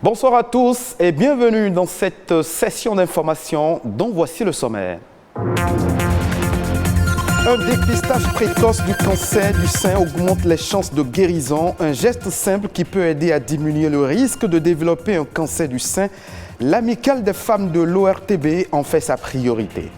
Bonsoir à tous et bienvenue dans cette session d'information dont voici le sommaire. Un dépistage précoce du cancer du sein augmente les chances de guérison. Un geste simple qui peut aider à diminuer le risque de développer un cancer du sein. L'amicale des femmes de l'ORTB en fait sa priorité.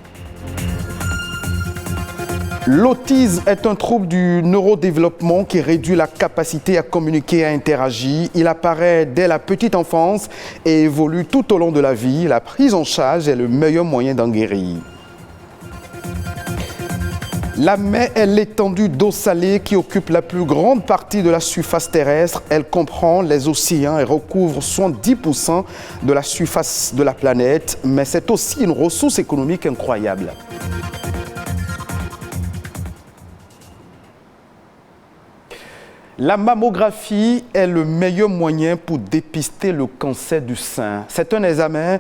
L'autisme est un trouble du neurodéveloppement qui réduit la capacité à communiquer et à interagir. Il apparaît dès la petite enfance et évolue tout au long de la vie. La prise en charge est le meilleur moyen d'en guérir. La mer est l'étendue d'eau salée qui occupe la plus grande partie de la surface terrestre. Elle comprend les océans et recouvre 70% de la surface de la planète, mais c'est aussi une ressource économique incroyable. La mammographie est le meilleur moyen pour dépister le cancer du sein. C'est un examen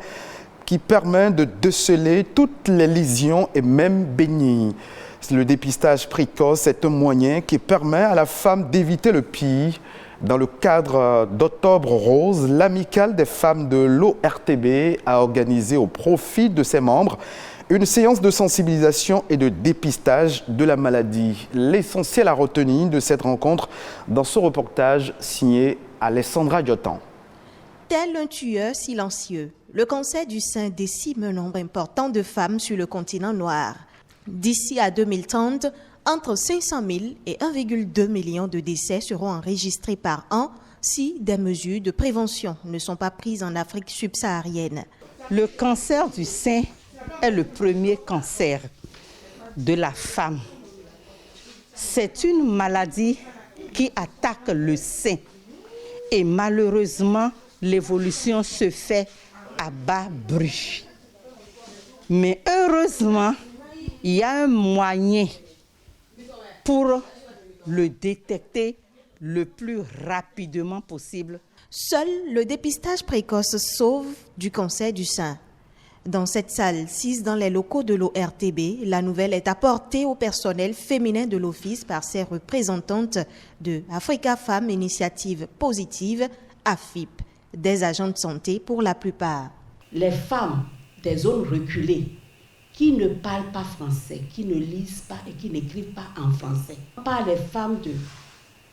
qui permet de déceler toutes les lésions et même bénignes. Le dépistage précoce est un moyen qui permet à la femme d'éviter le pire. Dans le cadre d'Octobre Rose, l'amicale des femmes de l'ORTB a organisé au profit de ses membres une séance de sensibilisation et de dépistage de la maladie. L'essentiel à retenir de cette rencontre dans ce reportage signé Alessandra Diotan. Tel un tueur silencieux, le cancer du sein décime un nombre important de femmes sur le continent noir. D'ici à 2030, entre 500 000 et 1,2 million de décès seront enregistrés par an si des mesures de prévention ne sont pas prises en Afrique subsaharienne. Le cancer du sein est le premier cancer de la femme. C'est une maladie qui attaque le sein et malheureusement, l'évolution se fait à bas bruit. Mais heureusement, il y a un moyen pour le détecter le plus rapidement possible. Seul le dépistage précoce sauve du cancer du sein. Dans cette salle 6 dans les locaux de l'ORTB, la nouvelle est apportée au personnel féminin de l'office par ses représentantes de Africa Femmes Initiative Positive, AFIP, des agents de santé pour la plupart. Les femmes des zones reculées qui ne parlent pas français, qui ne lisent pas et qui n'écrivent pas en français. Pas les femmes de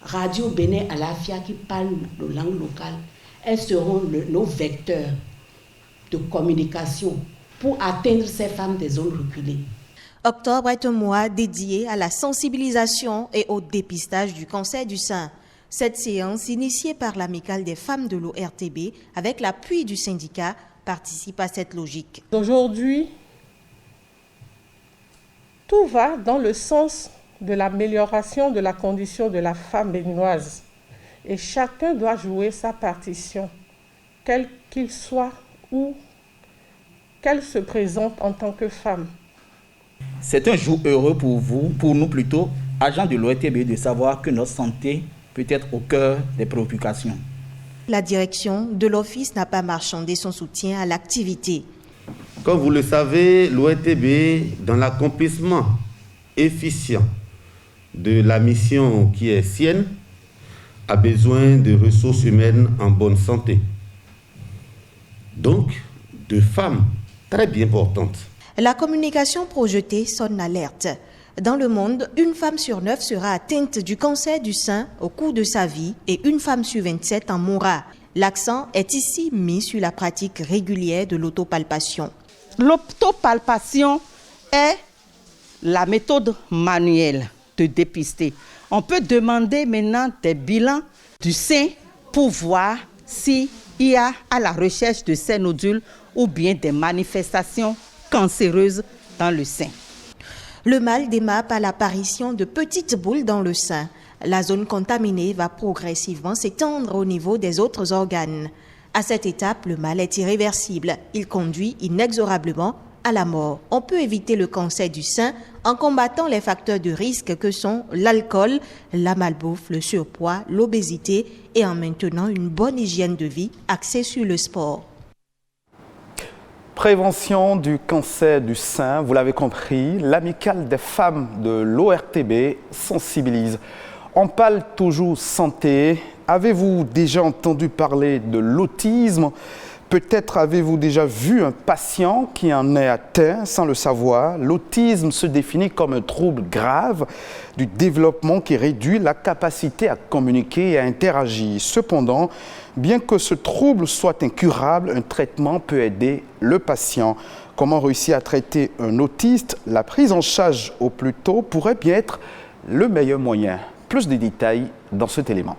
Radio Bénin Alafia qui parlent nos langues locales, elles seront nos vecteurs de communication pour atteindre ces femmes des zones reculées. Octobre est un mois dédié à la sensibilisation et au dépistage du cancer du sein. Cette séance, initiée par l'amicale des femmes de l'ORTB, avec l'appui du syndicat, participe à cette logique. Aujourd'hui, tout va dans le sens de l'amélioration de la condition de la femme béninoise. Et chacun doit jouer sa partition, quel qu'il soit ou qu'elle se présente en tant que femme. C'est un jour heureux pour vous, pour nous plutôt, agents de l'ORTB, de savoir que notre santé peut être au cœur des préoccupations. La direction de l'office n'a pas marchandé son soutien à l'activité. Comme vous le savez, l'ORTB, dans l'accomplissement efficient de la mission qui est sienne, a besoin de ressources humaines en bonne santé. Donc, de femmes très bien portantes. La communication projetée sonne l'alerte. Dans le monde, une femme sur 9 sera atteinte du cancer du sein au cours de sa vie et une femme sur 27 en mourra. L'accent est ici mis sur la pratique régulière de l'autopalpation. L'autopalpation est la méthode manuelle de dépister. On peut demander maintenant des bilans du sein pour voir s'il y a à la recherche de ces nodules ou bien des manifestations cancéreuses dans le sein. Le mal démarre par l'apparition de petites boules dans le sein. La zone contaminée va progressivement s'étendre au niveau des autres organes. À cette étape, le mal est irréversible. Il conduit inexorablement à la mort. On peut éviter le cancer du sein en combattant les facteurs de risque que sont l'alcool, la malbouffe, le surpoids, l'obésité et en maintenant une bonne hygiène de vie axée sur le sport. Prévention du cancer du sein, vous l'avez compris, l'amicale des femmes de l'ORTB sensibilise. On parle toujours santé, Avez-vous déjà entendu parler de l'autisme? Peut-être avez-vous déjà vu un patient qui en est atteint sans le savoir. L'autisme se définit comme un trouble grave du développement qui réduit la capacité à communiquer et à interagir. Cependant, bien que ce trouble soit incurable, un traitement peut aider le patient. Comment réussir à traiter un autiste? La prise en charge au plus tôt pourrait bien être le meilleur moyen. Plus de détails dans cet élément.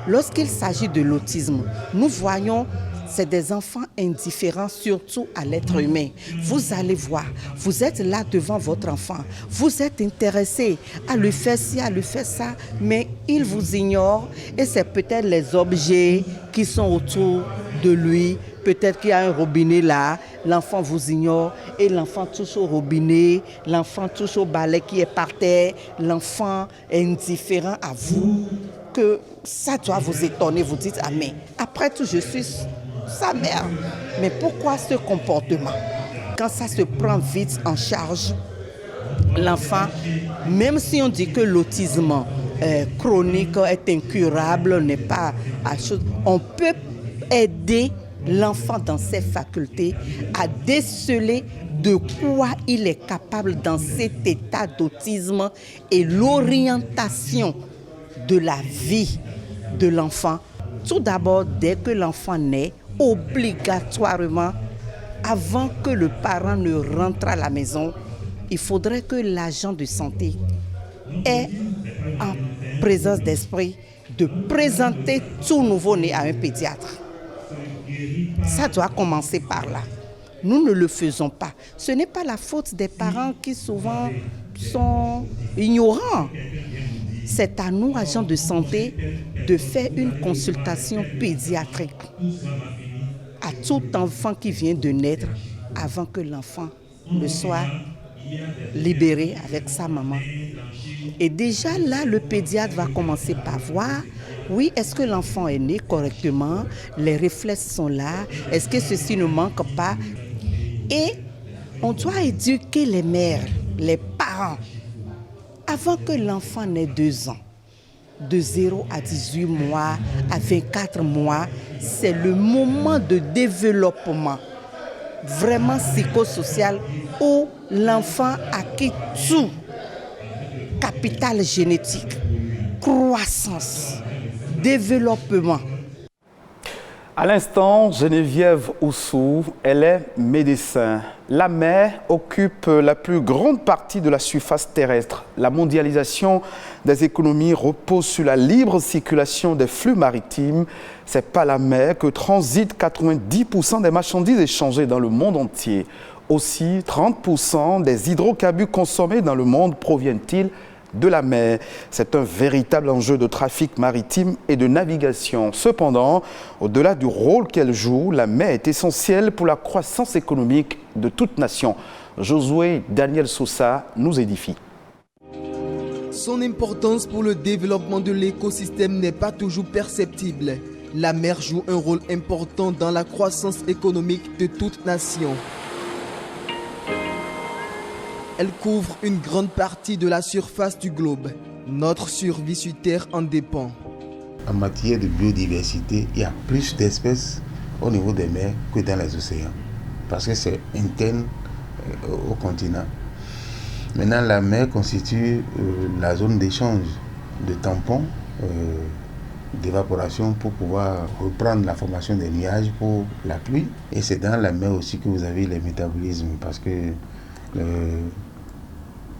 Lorsqu'il s'agit de l'autisme, nous voyons c'est des enfants indifférents, surtout à l'être humain. Vous allez voir, vous êtes là devant votre enfant, vous êtes intéressé à lui faire ci, à lui faire ça, mais il vous ignore et c'est peut-être les objets qui sont autour de lui. Peut-être qu'il y a un robinet là, l'enfant vous ignore et l'enfant touche au robinet, l'enfant touche au balai qui est par terre, l'enfant est indifférent à vous, que ça doit vous étonner, vous dites, ah mais après tout je suis sa mère, mais pourquoi ce comportement? Quand ça se prend vite en charge, l'enfant, même si on dit que l'autisme chronique est incurable, n'est pas à chose, on peut aider l'enfant dans ses facultés à déceler de quoi il est capable dans cet état d'autisme et l'orientation de la vie de l'enfant. Tout d'abord, dès que l'enfant naît, obligatoirement, avant que le parent ne rentre à la maison, il faudrait que l'agent de santé ait en présence d'esprit de présenter tout nouveau-né à un pédiatre. Ça doit commencer par là. Nous ne le faisons pas. Ce n'est pas la faute des parents qui souvent sont ignorants. C'est à nous, agents de santé, de faire une consultation pédiatrique à tout enfant qui vient de naître avant que l'enfant ne soit libéré avec sa maman. Et déjà là, le pédiatre va commencer par voir, oui, est-ce que l'enfant est né correctement, les réflexes sont là, est-ce que ceci ne manque pas? Et on doit éduquer les mères, les parents, avant que l'enfant n'ait 2 ans. De 0 à 18 mois, à 24 mois, c'est le moment de développement vraiment psychosocial où l'enfant acquiert tout. Capital génétique, croissance, développement. À l'instant, Geneviève Oussou, elle est médecin. La mer occupe la plus grande partie de la surface terrestre. La mondialisation des économies repose sur la libre circulation des flux maritimes. C'est par la mer que transitent 90% des marchandises échangées dans le monde entier. Aussi, 30% des hydrocarbures consommés dans le monde proviennent-ils de la mer. C'est un véritable enjeu de trafic maritime et de navigation. Cependant, au-delà du rôle qu'elle joue, la mer est essentielle pour la croissance économique de toute nation. Josué Daniel Sousa nous édifie. Son importance pour le développement de l'écosystème n'est pas toujours perceptible. La mer joue un rôle important dans la croissance économique de toute nation. Elle couvre une grande partie de la surface du globe. Notre survie sur Terre en dépend. En matière de biodiversité, il y a plus d'espèces au niveau des mers que dans les océans. Parce que c'est interne au continent. Maintenant, la mer constitue la zone d'échange de tampons, d'évaporation pour pouvoir reprendre la formation des nuages pour la pluie. Et c'est dans la mer aussi que vous avez les métabolismes parce que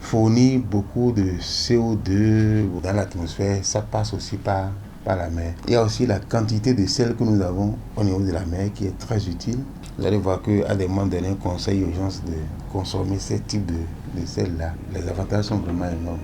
fournit beaucoup de CO2 dans l'atmosphère, ça passe aussi par la mer. Il y a aussi la quantité de sel que nous avons au niveau de la mer qui est très utile. Vous allez voir qu'à des moments donnés, on conseille aux gens de consommer ce type de sel-là. Les avantages sont vraiment énormes.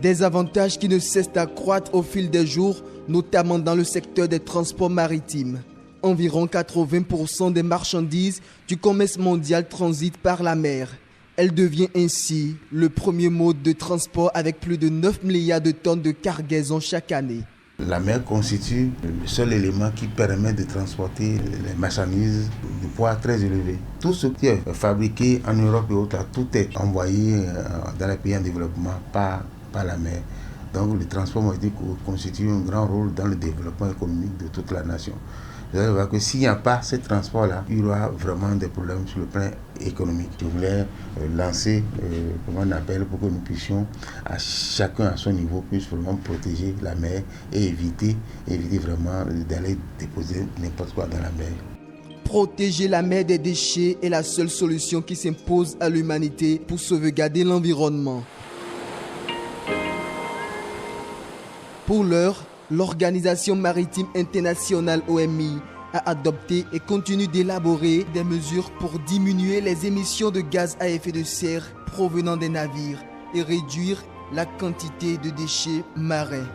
Des avantages qui ne cessent d'accroître au fil des jours, notamment dans le secteur des transports maritimes. Environ 80% des marchandises du commerce mondial transitent par la mer. Elle devient ainsi le premier mode de transport avec plus de 9 milliards de tonnes de cargaison chaque année. La mer constitue le seul élément qui permet de transporter les marchandises de poids très élevé. Tout ce qui est fabriqué en Europe et autres, tout est envoyé dans les pays en développement par la mer. Donc le transport maritime constitue un grand rôle dans le développement économique de toute la nation. Vous allez voir que s'il n'y a pas ce transport-là, il y aura vraiment des problèmes sur le plan économique. Je voulais lancer un appel pour que nous puissions, à chacun à son niveau, puisse vraiment protéger la mer et éviter vraiment d'aller déposer n'importe quoi dans la mer. Protéger la mer des déchets est la seule solution qui s'impose à l'humanité pour sauvegarder l'environnement. Pour l'heure, l'Organisation maritime internationale OMI a adopté et continue d'élaborer des mesures pour diminuer les émissions de gaz à effet de serre provenant des navires et réduire la quantité de déchets marins.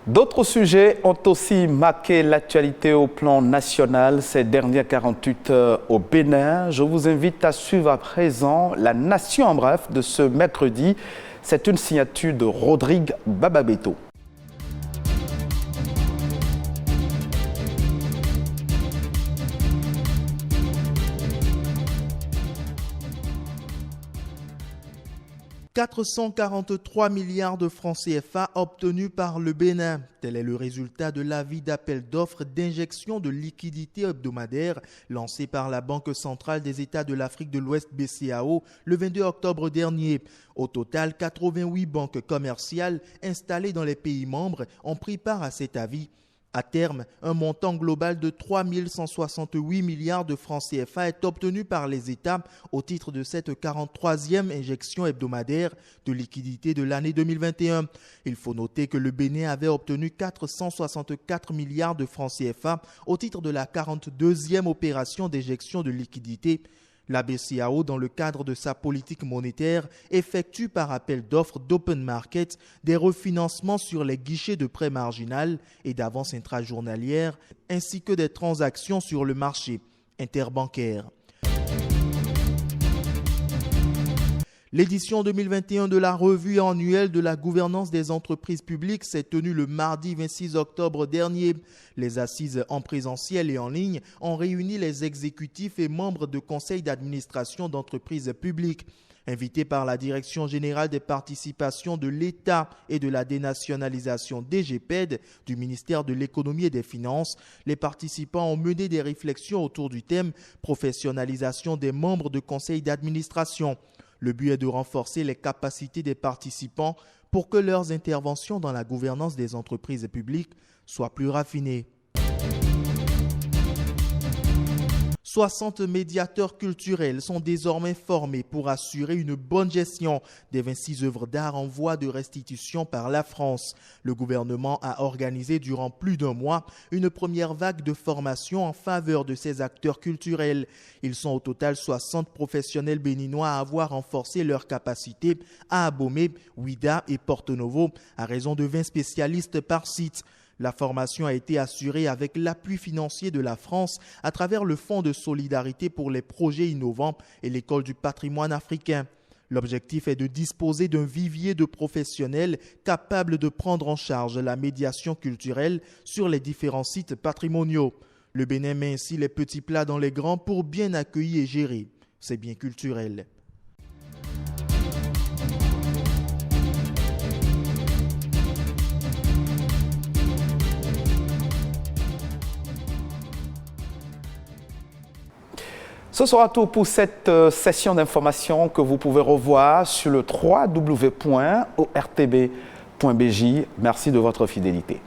D'autres sujets ont aussi marqué l'actualité au plan national ces dernières 48 heures au Bénin. Je vous invite à suivre à présent la Nation en bref de ce mercredi. C'est une signature de Rodrigue Bababeto. « 443 milliards de francs CFA obtenus par le Bénin. Tel est le résultat de l'avis d'appel d'offres d'injection de liquidités hebdomadaires lancé par la Banque centrale des États de l'Afrique de l'Ouest BCAO le 22 octobre dernier. Au total, 88 banques commerciales installées dans les pays membres ont pris part à cet avis. À terme, un montant global de 3 168 milliards de francs CFA est obtenu par les États au titre de cette 43e injection hebdomadaire de liquidité de l'année 2021. Il faut noter que le Bénin avait obtenu 464 milliards de francs CFA au titre de la 42e opération d'injection de liquidité. La BCAO, dans le cadre de sa politique monétaire, effectue par appel d'offres d'open market des refinancements sur les guichets de prêt marginal et d'avances intrajournalières, ainsi que des transactions sur le marché interbancaire. L'édition 2021 de la revue annuelle de la gouvernance des entreprises publiques s'est tenue le mardi 26 octobre dernier. Les assises en présentiel et en ligne ont réuni les exécutifs et membres de conseils d'administration d'entreprises publiques. Invités par la Direction générale des participations de l'État et de la dénationalisation DGPED du ministère de l'Économie et des Finances, les participants ont mené des réflexions autour du thème « Professionnalisation des membres de conseils d'administration ». Le but est de renforcer les capacités des participants pour que leurs interventions dans la gouvernance des entreprises publiques soient plus raffinées. 60 médiateurs culturels sont désormais formés pour assurer une bonne gestion des 26 œuvres d'art en voie de restitution par la France. Le gouvernement a organisé durant plus d'un mois une première vague de formation en faveur de ces acteurs culturels. Ils sont au total 60 professionnels béninois à avoir renforcé leurs capacités à Abomey, Ouida et Porto Novo à raison de 20 spécialistes par site. La formation a été assurée avec l'appui financier de la France à travers le Fonds de solidarité pour les projets innovants et l'École du patrimoine africain. L'objectif est de disposer d'un vivier de professionnels capables de prendre en charge la médiation culturelle sur les différents sites patrimoniaux. Le Bénin met ainsi les petits plats dans les grands pour bien accueillir et gérer ces biens culturels. Ce sera tout pour cette session d'information que vous pouvez revoir sur le www.ortb.bj. Merci de votre fidélité.